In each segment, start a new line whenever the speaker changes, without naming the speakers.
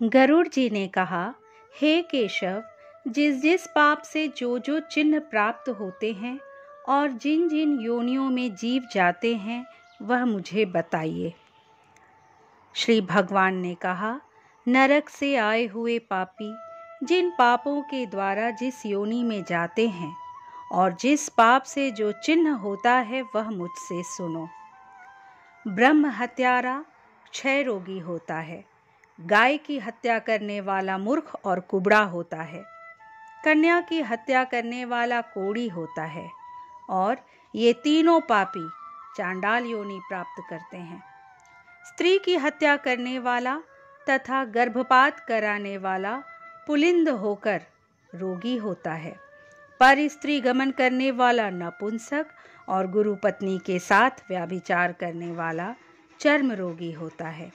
गरुड़ जी ने कहा, हे केशव, जिस जिस पाप से जो जो चिन्ह प्राप्त होते हैं और जिन जिन योनियों में जीव जाते हैं वह मुझे बताइए। श्री भगवान ने कहा, नरक से आए हुए पापी जिन पापों के द्वारा जिस योनि में जाते हैं और जिस पाप से जो चिन्ह होता है वह मुझसे सुनो। ब्रह्म हत्यारा क्षय रोगी होता है, गाय की हत्या करने वाला मूर्ख और कुबड़ा होता है, कन्या की हत्या करने वाला कोढ़ी होता है और ये तीनों पापी चांडाल योनि प्राप्त करते हैं। स्त्री की हत्या करने वाला तथा गर्भपात कराने वाला पुलिंद होकर रोगी होता है, पर स्त्री गमन करने वाला नपुंसक और गुरु पत्नी के साथ व्यभिचार करने वाला चर्म रोगी होता है।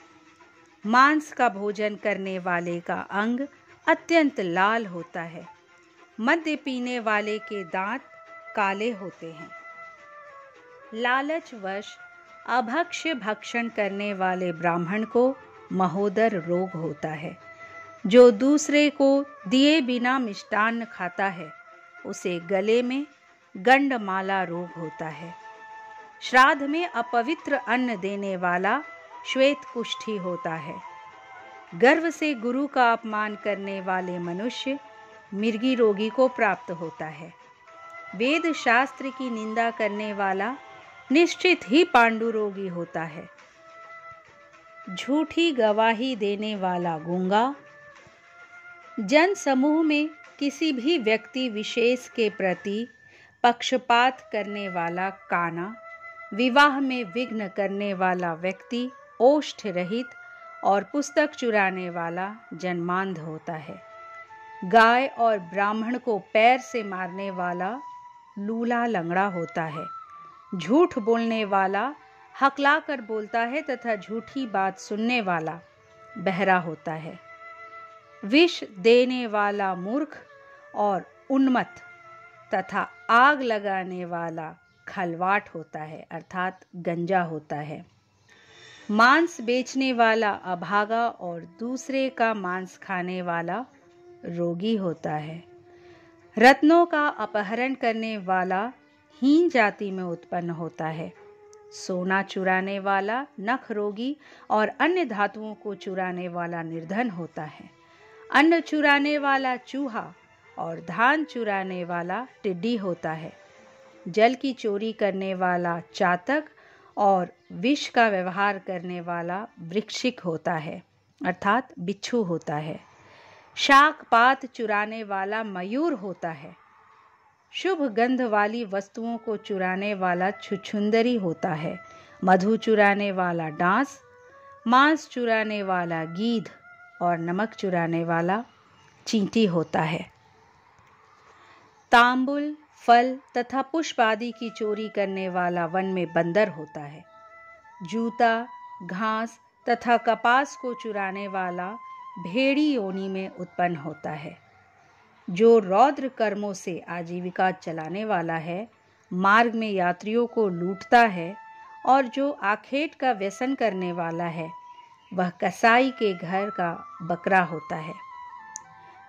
मांस का भोजन करने वाले का अंग अत्यंत लाल होता है, मद्य पीने वाले के दांत काले होते हैं। लालचवश अभक्ष्य भक्षण करने वाले ब्राह्मण को महोदर रोग होता है। जो दूसरे को दिए बिना मिष्टान्न खाता है उसे गले में गंडमाला रोग होता है। श्राद्ध में अपवित्र अन्न देने वाला श्वेत कुष्ठी होता है। गर्व से गुरु का अपमान करने वाले मनुष्य मिर्गी रोगी को प्राप्त होता है। वेद शास्त्र की निंदा करने वाला निश्चित ही पांडु रोगी होता है। झूठी गवाही देने वाला गूंगा, जन समूह में किसी भी व्यक्ति विशेष के प्रति पक्षपात करने वाला काना, विवाह में विघ्न करने वाला व्यक्ति ओष्ठ रहित और पुस्तक चुराने वाला जन्मांध होता है। गाय और ब्राह्मण को पैर से मारने वाला लूला लंगड़ा होता है। झूठ बोलने वाला हकला कर बोलता है तथा झूठी बात सुनने वाला बहरा होता है। विष देने वाला मूर्ख और उन्मत्त तथा आग लगाने वाला खलवाट होता है, अर्थात गंजा होता है। मांस बेचने वाला अभागा और दूसरे का मांस खाने वाला रोगी होता है। रत्नों का अपहरण करने वाला हीन जाति में उत्पन्न होता है। सोना चुराने वाला नख रोगी और अन्य धातुओं को चुराने वाला निर्धन होता है। अन्न चुराने वाला चूहा और धान चुराने वाला टिड्डी होता है। जल की चोरी करने वाला चातक और विष का व्यवहार करने वाला वृश्चिक होता है, अर्थात बिच्छू होता है। शाक पात चुराने वाला मयूर होता है। शुभ गंध वाली वस्तुओं को चुराने वाला छुछुंदरी होता है। मधु चुराने वाला डांस, मांस चुराने वाला गीध और नमक चुराने वाला चींटी होता है। तांबुल, फल तथा पुष्प आदि की चोरी करने वाला वन में बंदर होता है। जूता, घास तथा कपास को चुराने वाला भेड़ी योनि में उत्पन्न होता है। जो रौद्र कर्मों से आजीविका चलाने वाला है, मार्ग में यात्रियों को लूटता है और जो आखेट का व्यसन करने वाला है वह कसाई के घर का बकरा होता है।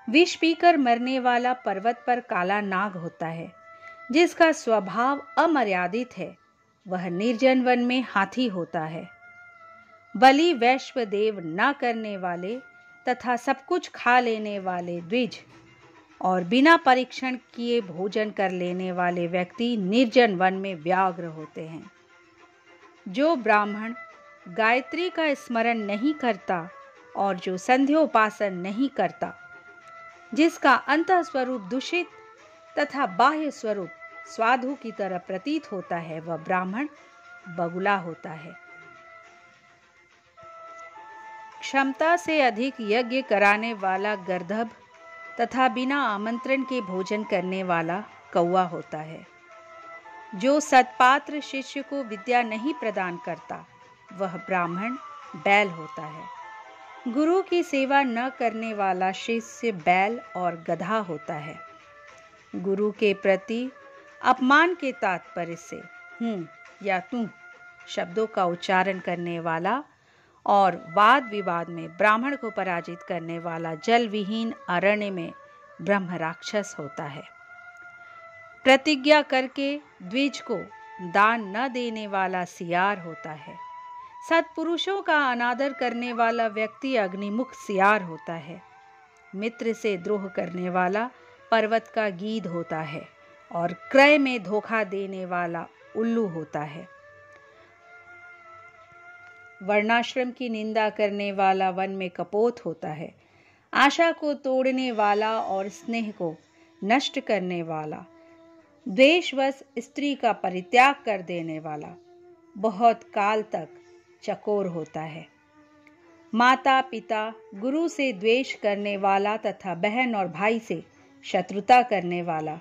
विष पीकर मरने वाला पर्वत पर काला नाग होता है। जिसका स्वभाव अमर्यादित है वह निर्जन वन में हाथी होता है। बलि वैश्व देव न करने वाले तथा सब कुछ खा लेने वाले द्विज और बिना परीक्षण किए भोजन कर लेने वाले व्यक्ति निर्जन वन में व्याघ्र होते हैं। जो ब्राह्मण गायत्री का स्मरण नहीं करता और जो संध्योपासन नहीं करता, जिसका अंतः स्वरूप दूषित तथा बाह्य स्वरूप स्वाधु की तरह प्रतीत होता है, वह ब्राह्मण बगुला होता है। क्षमता से अधिक यज्ञ कराने वाला गर्दभ तथा बिना आमंत्रण के भोजन करने वाला कौवा होता है। जो सत्पात्र शिष्य को विद्या नहीं प्रदान करता वह ब्राह्मण बैल होता है। गुरु की सेवा न करने वाला शिष्य बैल और गधा होता है। गुरु के प्रति अपमान के तात्पर्य से हूँ या तू शब्दों का उच्चारण करने वाला और वाद विवाद में ब्राह्मण को पराजित करने वाला जल विहीन अरण्य में ब्रह्म राक्षस होता है। प्रतिज्ञा करके द्विज को दान न देने वाला सियार होता है। सत्पुरुषों का अनादर करने वाला व्यक्ति अग्निमुख सियार होता है। मित्र से द्रोह करने वाला पर्वत का गीध होता है और क्रय में धोखा देने वाला उल्लू होता है। वर्णाश्रम की निंदा करने वाला वन में कपोत होता है। आशा को तोड़ने वाला और स्नेह को नष्ट करने वाला, द्वेषवश स्त्री का परित्याग कर देने वाला बहुत काल तक चकोर होता है। माता पिता गुरु से द्वेष करने वाला तथा बहन और भाई से शत्रुता करने वाला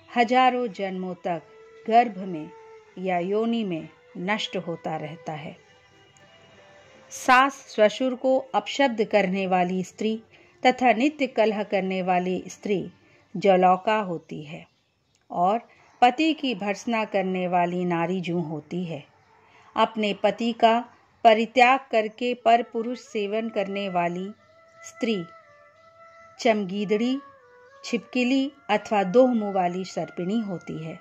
हजारों जन्मों तक गर्भ में या योनि में नष्ट होता रहता है। सास ससुर को अपशब्द करने वाली स्त्री तथा नित्य कलह करने वाली स्त्री जलौका होती है और पति की भर्त्सना करने वाली नारी जूं होती है। अपने पति का परित्याग करके पर पुरुष सेवन करने वाली स्त्री चमगीदड़ी, छिपकली अथवा दो मुंह वाली सर्पिणी होती है।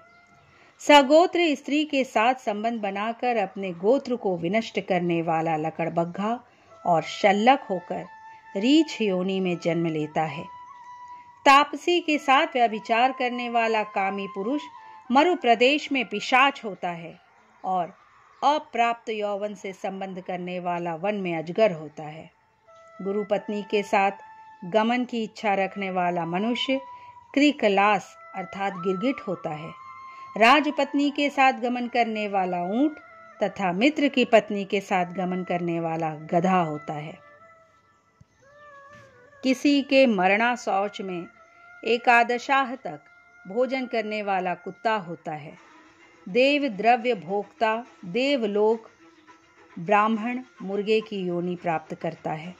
सगोत्र स्त्री के साथ संबंध बनाकर अपने गोत्र को विनष्ट करने वाला लकड़बग्घा और शल्लक होकर रीछ योनि में जन्म लेता है। तापसी के साथ व्यभिचार करने वाला कामी पुरुष मरु प्रदेश में पिशाच होता है और अप्राप्त यौवन से संबंध करने वाला वन में अजगर होता है। गुरु पत्नी के साथ गमन की इच्छा रखने वाला मनुष्य क्रिकलास अर्थात गिरगिट होता है। राजपत्नी के साथ गमन करने वाला ऊंट तथा मित्र की पत्नी के साथ गमन करने वाला गधा होता है। किसी के मरणा शौच में एकादशाह तक भोजन करने वाला कुत्ता होता है। देव द्रव्य भोक्ता देवलोक ब्राह्मण मुर्गे की योनि प्राप्त करता है।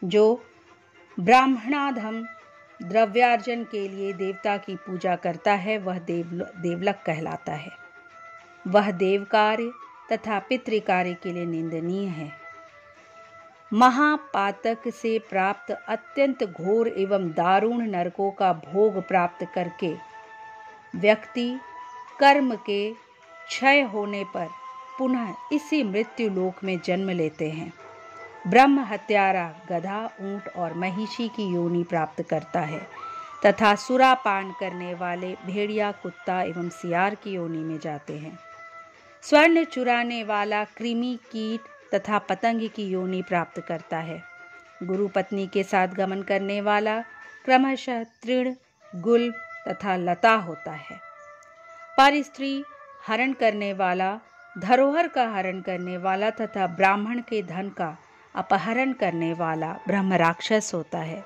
जो ब्राह्मणाधम द्रव्यार्जन के लिए देवता की पूजा करता है वह देवलक कहलाता है। वह देव कार्य तथा पितृ कार्य के लिए निंदनीय है। महापातक से प्राप्त अत्यंत घोर एवं दारुण नरकों का भोग प्राप्त करके व्यक्ति कर्म के क्षय होने पर पुनः इसी मृत्यु लोक में जन्म लेते हैं। ब्रह्म हत्यारा गधा, ऊंट और महिषी की योनि प्राप्त करता है तथा सुरापान करने वाले भेड़िया, कुत्ता एवं सियार की योनि में जाते हैं। स्वर्ण चुराने वाला कृमि, कीट तथा पतंग की योनि प्राप्त करता है। गुरु पत्नी के साथ गमन करने वाला क्रमशः तृण, गुल्म तथा लता होता है। पर स्त्री हरण करने वाला, धरोहर का हरण करने वाला तथा ब्राह्मण के धन का अपहरण करने वाला ब्रह्म राक्षस होता है।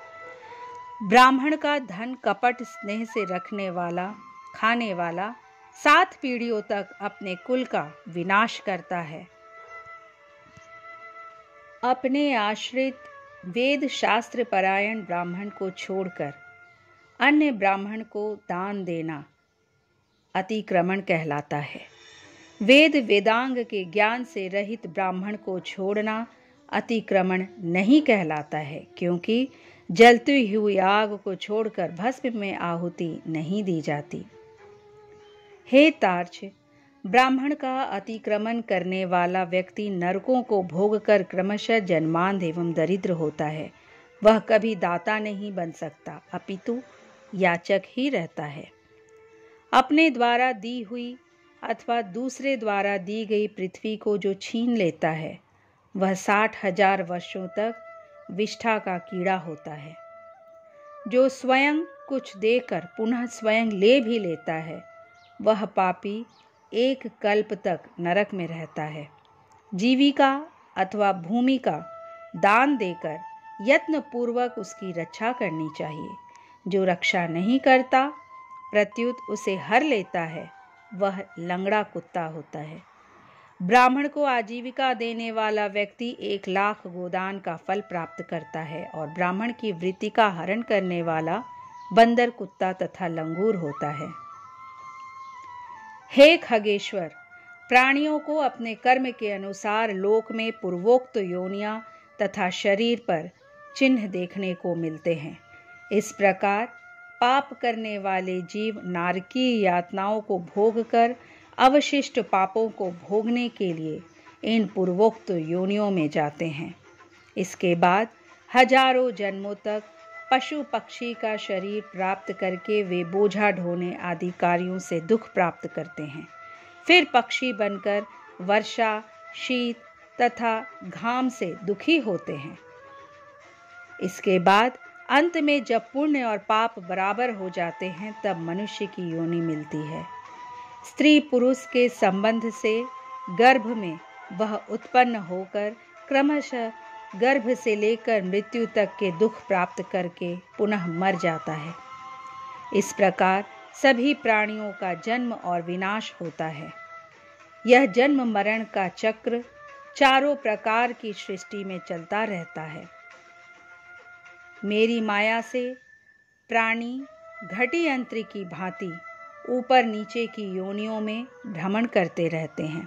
ब्राह्मण का धन कपट स्नेह से रखने वाला, खाने वाला 7 पीढ़ियों तक अपने कुल का विनाश करता है। अपने आश्रित वेद शास्त्र परायण ब्राह्मण को छोड़कर अन्य ब्राह्मण को दान देना अतिक्रमण कहलाता है। वेद वेदांग के ज्ञान से रहित ब्राह्मण को छोड़ना अतिक्रमण नहीं कहलाता है, क्योंकि जलती हुई आग को छोड़कर भस्म में आहुति नहीं दी जाती। हे तार्क्ष, ब्राह्मण का अतिक्रमण करने वाला व्यक्ति नरकों को भोग कर क्रमशः जन्मांध एवं दरिद्र होता है। वह कभी दाता नहीं बन सकता, अपितु याचक ही रहता है। अपने द्वारा दी हुई अथवा दूसरे द्वारा दी गई पृथ्वी को जो छीन लेता है वह 60,000 वर्षों तक विष्ठा का कीड़ा होता है। जो स्वयं कुछ देकर पुनः स्वयं ले भी लेता है वह पापी 1 कल्प तक नरक में रहता है। जीविका अथवा भूमि का दान देकर यत्न पूर्वक उसकी रक्षा करनी चाहिए। जो रक्षा नहीं करता प्रत्युत उसे हर लेता है वह लंगड़ा कुत्ता होता है। ब्राह्मण को आजीविका देने वाला व्यक्ति 1 लाख गोदान का फल प्राप्त करता है और ब्राह्मण की वृत्ति का हरण करने वाला बंदर, कुत्ता तथा लंगूर होता है। हे खगेश्वर, प्राणियों को अपने कर्म के अनुसार लोक में पूर्वोक्त योनियां तथा शरीर पर चिन्ह देखने को मिलते हैं। इस प्रकार पाप करने वाले जीव नारकीय यातनाओं को भोगकर अवशिष्ट पापों को भोगने के लिए इन पूर्वोक्त योनियों में जाते हैं। इसके बाद हजारों जन्मों तक पशु पक्षी का शरीर प्राप्त करके वे बोझा ढोने आदि कार्यों से दुख प्राप्त करते हैं। फिर पक्षी बनकर वर्षा, शीत तथा घाम से दुखी होते हैं। इसके बाद अंत में जब पुण्य और पाप बराबर हो जाते हैं तब मनुष्य की योनि मिलती है। स्त्री पुरुष के संबंध से गर्भ में वह उत्पन्न होकर क्रमशः गर्भ से लेकर मृत्यु तक के दुख प्राप्त करके पुनः मर जाता है। इस प्रकार सभी प्राणियों का जन्म और विनाश होता है। यह जन्म मरण का चक्र चारों प्रकार की सृष्टि में चलता रहता है। मेरी माया से प्राणी घटी यंत्र की भांति ऊपर नीचे की योनियों में भ्रमण करते रहते हैं।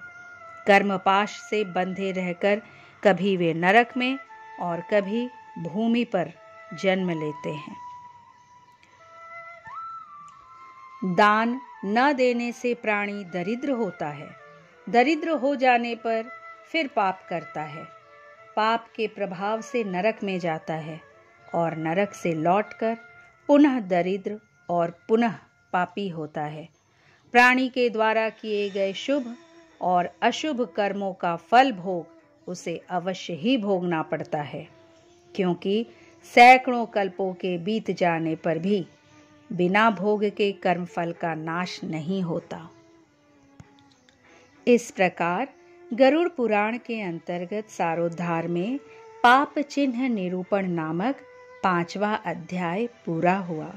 कर्मपाश से बंधे रहकर कभी वे नरक में और कभी भूमि पर जन्म लेते हैं। दान न देने से प्राणी दरिद्र होता है। दरिद्र हो जाने पर फिर पाप करता है। पाप के प्रभाव से नरक में जाता है और नरक से लौटकर पुनः दरिद्र और पुनः पापी होता है। प्राणी के द्वारा किए गए शुभ और अशुभ कर्मों का फल भोग उसे अवश्य ही भोगना पड़ता है, क्योंकि सैकड़ों कल्पों के बीत जाने पर भी बिना भोग के कर्मफल का नाश नहीं होता। इस प्रकार गरुड़ पुराण के अंतर्गत सारोद्धार में पाप चिन्ह निरूपण नामक 5वां अध्याय पूरा हुआ।